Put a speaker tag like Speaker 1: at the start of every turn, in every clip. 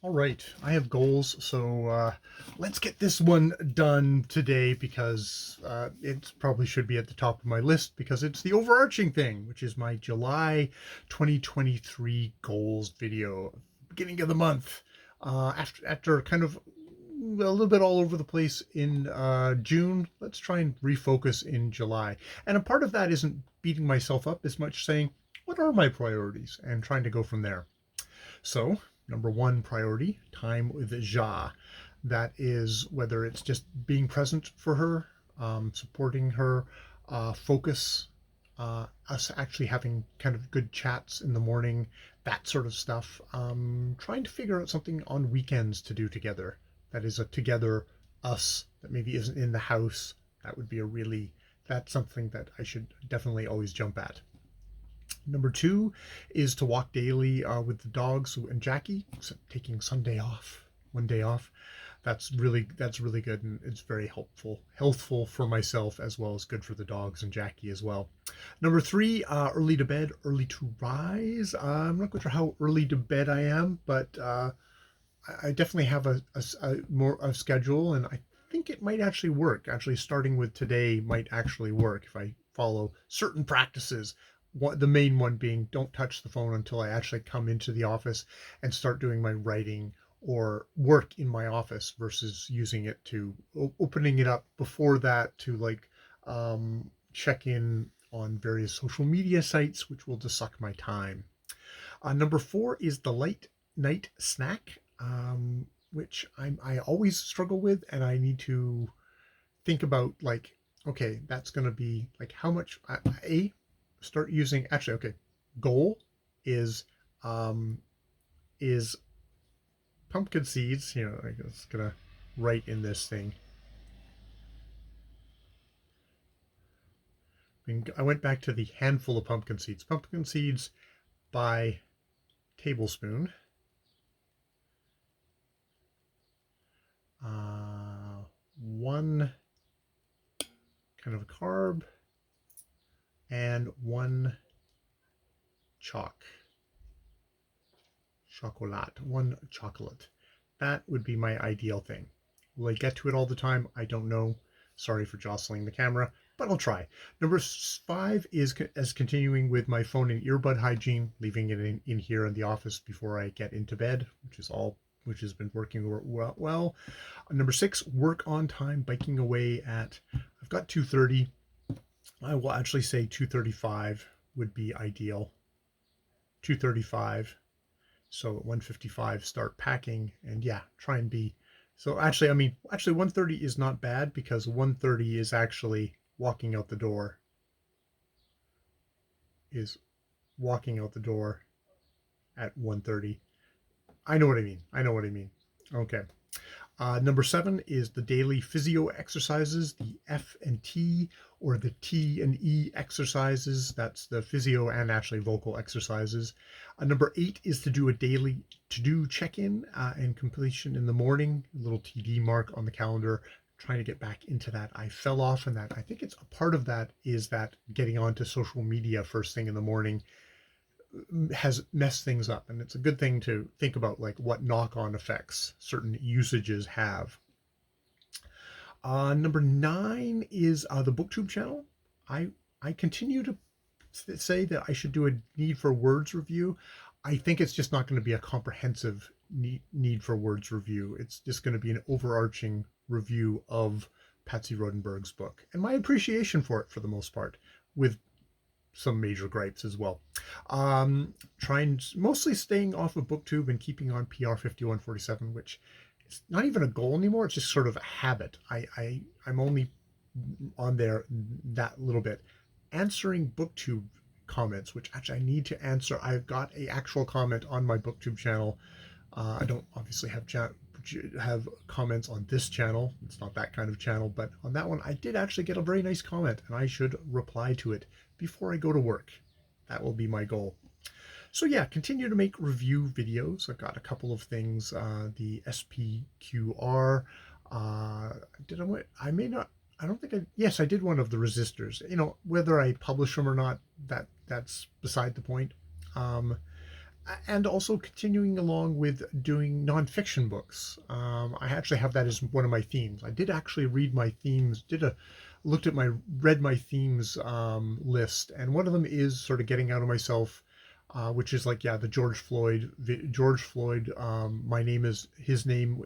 Speaker 1: All right, I have goals, so let's get this one done today because it probably should be at the top of my list because it's the overarching thing, which is my July 2023 goals video, beginning of the month. After kind of a little bit all over the place in June, let's try and refocus in July. And a part of that isn't beating myself up as much saying, what are my priorities, and trying to go from there. So, number one priority, time with Ja. That is whether it's just being present for her, supporting her, focus, us actually having kind of good chats in the morning, that sort of stuff. Trying to figure out something on weekends to do together. That is a together us that maybe isn't in the house. That would be that's something that I should definitely always jump at. Number two is to walk daily with the dogs and Jackie, taking Sunday off, one day off. That's really good, and it's very healthful for myself as well as good for the dogs and Jackie as well. Number three, early to bed, early to rise. I'm not quite sure how early to bed I am, but I definitely have a schedule, and I think it might actually work. Actually, starting with today might actually work if I follow certain practices. The main one being don't touch the phone until I actually come into the office and start doing my writing or work in my office versus using it to opening it up before that to check in on various social media sites, which will just suck my time. Number four is the light night snack, which I always struggle with, and I need to think about okay, that's going to be like how much. Start using actually. Okay, goal is um, is pumpkin seeds. I'm just gonna write in this thing. I went back to the handful of pumpkin seeds. Pumpkin seeds by tablespoon. One kind of a carb and one one chocolate. That would be my ideal thing. Will I get to it all the time? I don't know. Sorry for jostling the camera, but I'll try. Number five is as continuing with my phone and earbud hygiene, leaving it in here in the office before I get into bed, which has been working well. Number six, work on time, biking away I've got 2:30. I will actually say 2:35 would be ideal. 2:35. So at 1:55 start packing, and yeah, try and be. So actually 1:30 is not bad because 1:30 is actually walking out the door. Is walking out the door at 1:30. I know what I mean. I know what I mean. Okay. Number seven is the daily physio exercises, the F and T or the T and E exercises. That's the physio and actually vocal exercises. Number eight is to do a daily to-do check-in and completion in the morning, a little TD mark on the calendar, trying to get back into that. I fell off in that. I think it's a part of that is that getting onto social media first thing in the morning has messed things up, and it's a good thing to think about like what knock-on effects certain usages have. Number nine is the booktube channel. I continue to say that I should do a need for words review. I think it's just not going to be a comprehensive need for words review. It's just going to be an overarching review of Patsy Rodenberg's book and my appreciation for it for the most part, with some major gripes as well. Trying mostly staying off of booktube and keeping on PR 5147, which is not even a goal anymore. It's just sort of a habit. I'm only on there that little bit, answering booktube comments, which actually I need to answer. I've got a actual comment on my booktube channel. I don't obviously have comments on this channel. It's not that kind of channel, but on that one I did actually get a very nice comment, and I should reply to it before I go to work. That will be my goal. So yeah, continue to make review videos. I've got a couple of things. The SPQR. I may not. I don't think I. Yes, I did one of the resistors. Whether I publish them or not, that's beside the point. and also continuing along with doing nonfiction books. I actually have that as one of my themes. I did actually read my themes, read my themes list, and one of them is sort of getting out of myself, which is like, yeah, the George Floyd. His name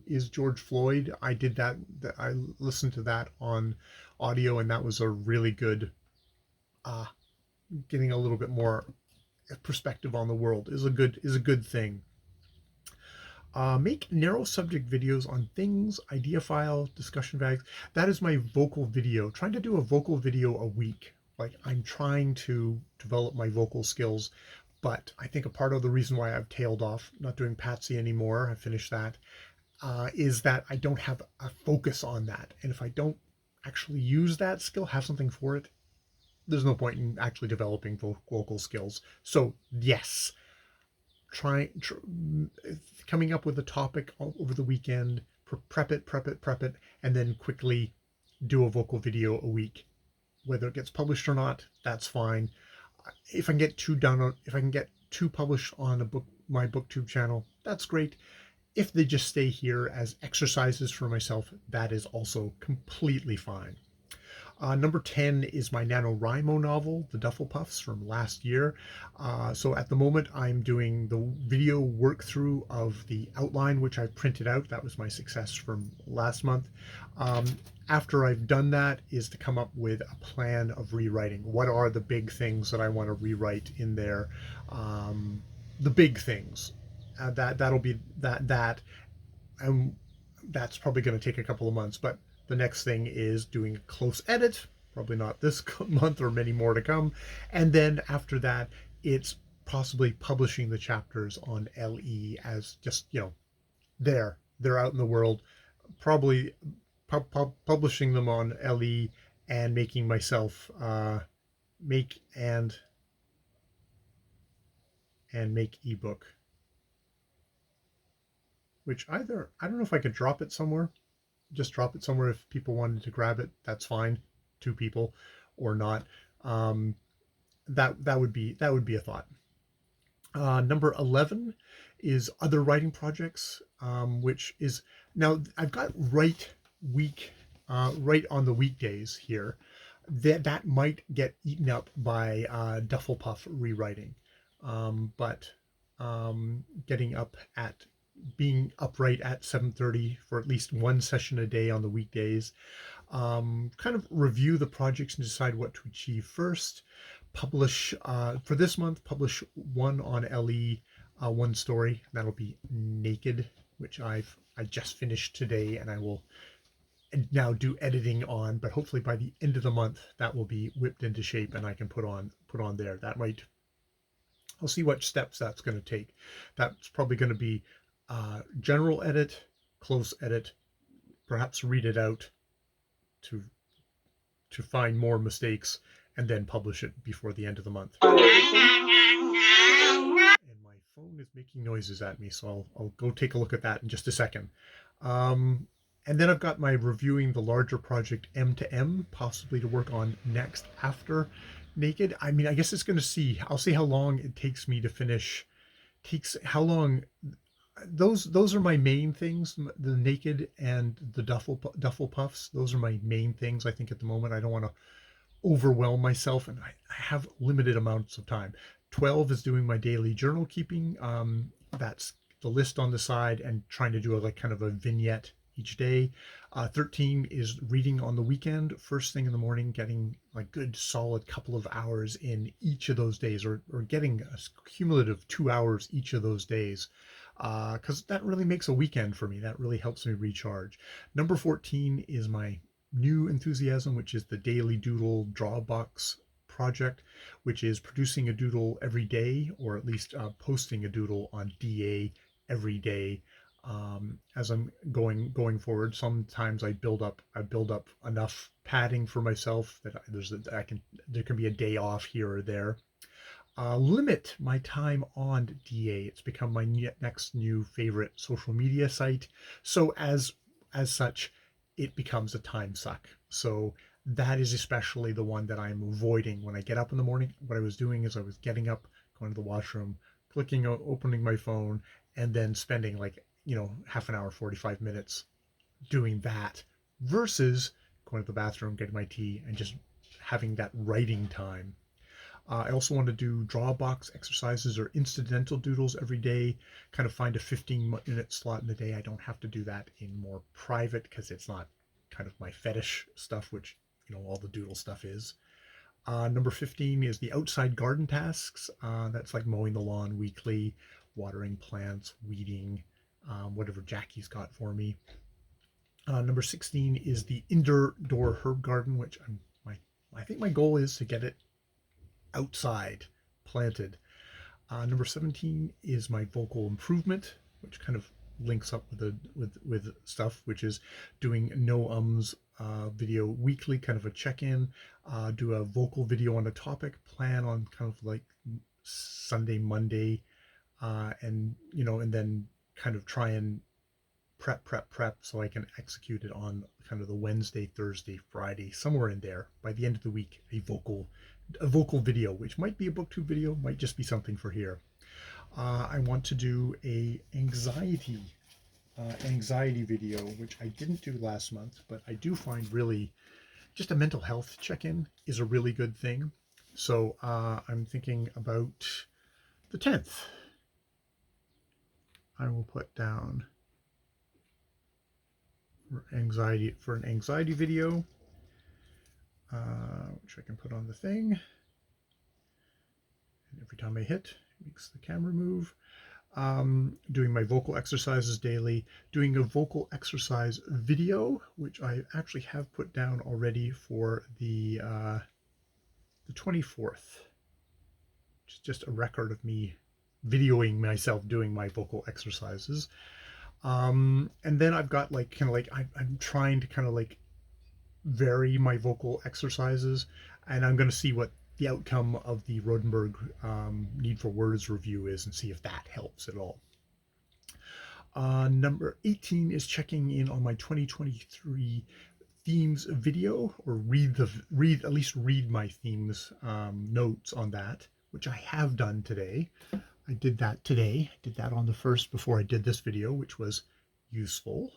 Speaker 1: is George Floyd. I did that. I listened to that on audio, and that was a really good, uh, getting a little bit more perspective on the world is a good thing. Make narrow subject videos on things, idea file, discussion bags. That is my vocal video. Trying to do a vocal video a week. Like, I'm trying to develop my vocal skills, but I think a part of the reason why I've tailed off, not doing Patsy anymore, I finished that, is that I don't have a focus on that. And if I don't actually use that skill, have something for it, there's no point in actually developing vocal skills. So yes, try, tr coming up with a topic over the weekend, prep it, and then quickly do a vocal video a week. Whether it gets published or not, that's fine. If I can get if I can get two published on my booktube channel, that's great. If they just stay here as exercises for myself, that is also completely fine. Number 10 is my NaNoWriMo novel, The Duffel Puffs, from last year. So at the moment, I'm doing the video work through of the outline, which I printed out. That was my success from last month. After I've done that is to come up with a plan of rewriting. What are the big things that I want to rewrite in there? The big things. That'll be that. And that's probably going to take a couple of months, but the next thing is doing a close edit, probably not this month or many more to come. And then after that, it's possibly publishing the chapters on LE as just, they're out in the world, probably publishing them on LE and making myself make ebook, which either, I don't know if I could drop it somewhere, just drop it somewhere. If people wanted to grab it, that's fine. Two people or not. That would be a thought. Number 11 is other writing projects, which is, now I've got right on the weekdays here. That might get eaten up by Duffel Puff rewriting, but being upright at 7:30 for at least one session a day on the weekdays. Kind of review the projects and decide what to achieve first. Publish for this month. Publish one on LE, one story. That'll be Naked, which I just finished today, and I will now do editing on. But hopefully by the end of the month, that will be whipped into shape, and I can put on there. I'll see what steps that's going to take. That's probably going to be general edit, close edit, perhaps read it out to find more mistakes, and then publish it before the end of the month. And my phone is making noises at me, so I'll go take a look at that in just a second. And then I've got my reviewing the larger project M to M, possibly to work on next after Naked. I mean, I guess I'll see how long it takes me to finish. How long. Those are my main things, the Naked and the Duffel Puffs. Those are my main things, I think, at the moment. I don't want to overwhelm myself, and I have limited amounts of time. 12 is doing my daily journal keeping. That's the list on the side and trying to do kind of a vignette each day. 13 is reading on the weekend, first thing in the morning, getting a good solid couple of hours in each of those days, or getting a cumulative 2 hours each of those days. Because that really makes a weekend for me. That really helps me recharge. Number 14 is my new enthusiasm, which is the Daily Doodle Drawbox project, which is producing a doodle every day, or at least posting a doodle on DA every day. As I'm going forward, sometimes I build up enough padding for myself that there can be a day off here or there. Limit my time on DA. It's become my next new favorite social media site. So as such, it becomes a time suck. So that is especially the one that I'm avoiding when I get up in the morning. What I was doing is I was getting up, going to the washroom, clicking, opening my phone, and then spending like, half an hour, 45 minutes doing that versus going to the bathroom, getting my tea, and just having that writing time. I also want to do draw box exercises or incidental doodles every day, kind of find a 15-minute slot in the day. I don't have to do that in more private because it's not kind of my fetish stuff, which, all the doodle stuff is. Number 15 is the outside garden tasks. That's like mowing the lawn weekly, watering plants, weeding, whatever Jackie's got for me. Number 16 is the indoor herb garden, which I think my goal is to get it outside planted. Number 17 is my vocal improvement, which kind of links up with stuff, which is doing no ums video weekly, kind of a check-in, do a vocal video on a topic, plan on kind of like Sunday, Monday, and then kind of try and prep so I can execute it on kind of the Wednesday, Thursday, Friday, somewhere in there. By the end of the week, a vocal video, which might be a booktube video, might just be something for here. I want to do a anxiety video, which I didn't do last month, but I do find really just a mental health check-in is a really good thing. So I'm thinking about the 10th. I will put down for an anxiety video, which I can put on the thing. And every time I hit, it makes the camera move. Doing my vocal exercises daily, doing a vocal exercise video, which I actually have put down already for the 24th, which is just a record of me videoing myself doing my vocal exercises. And then I've got I'm trying to kind of like vary my vocal exercises, and I'm going to see what the outcome of the Rodenberg Need for Words review is and see if that helps at all. Number 18 is checking in on my 2023 themes video, or at least read my themes notes on that, which I have done today. I did that today. I did that on the 1st before I did this video, which was useful.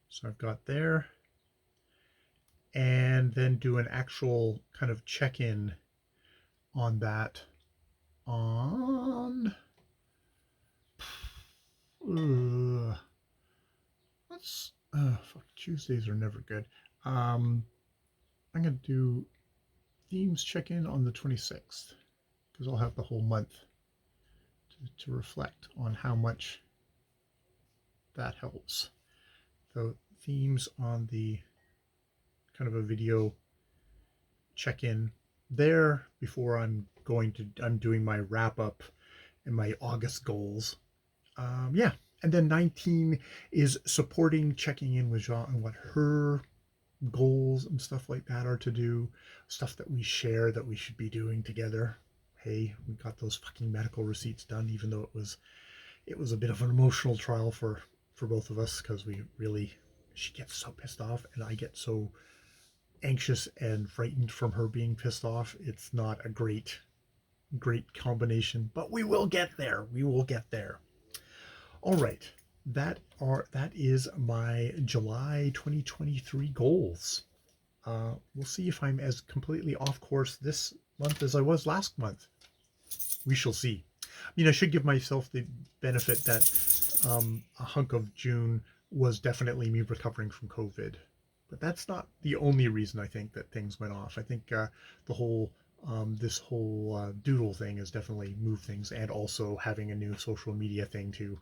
Speaker 1: So I've got there. And then do an actual kind of check-in on that on Tuesdays are never good. I'm gonna do themes check-in on the 26th because I'll have the whole month to reflect on how much that helps. So themes on the kind of a video check-in there before I'm doing my wrap up and my August goals. Yeah. And then 19 is supporting, checking in with Jean on what her goals and stuff like that are to do, stuff that we share that we should be doing together. Hey, we got those fucking medical receipts done, even though it was a bit of an emotional trial for both of us, because she gets so pissed off and I get so anxious and frightened from her being pissed off. It's not a great combination, but we will get there. All right, that is my July 2023 goals. We'll see if I'm as completely off course this month as I was last month. We shall see. I mean, I should give myself the benefit that a hunk of June was definitely me recovering from COVID. But that's not the only reason I think that things went off. I think this whole doodle thing has definitely moved things, and also having a new social media thing to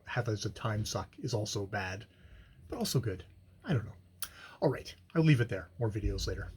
Speaker 1: have as a time suck is also bad, but also good. I don't know. All right, I'll leave it there. More videos later.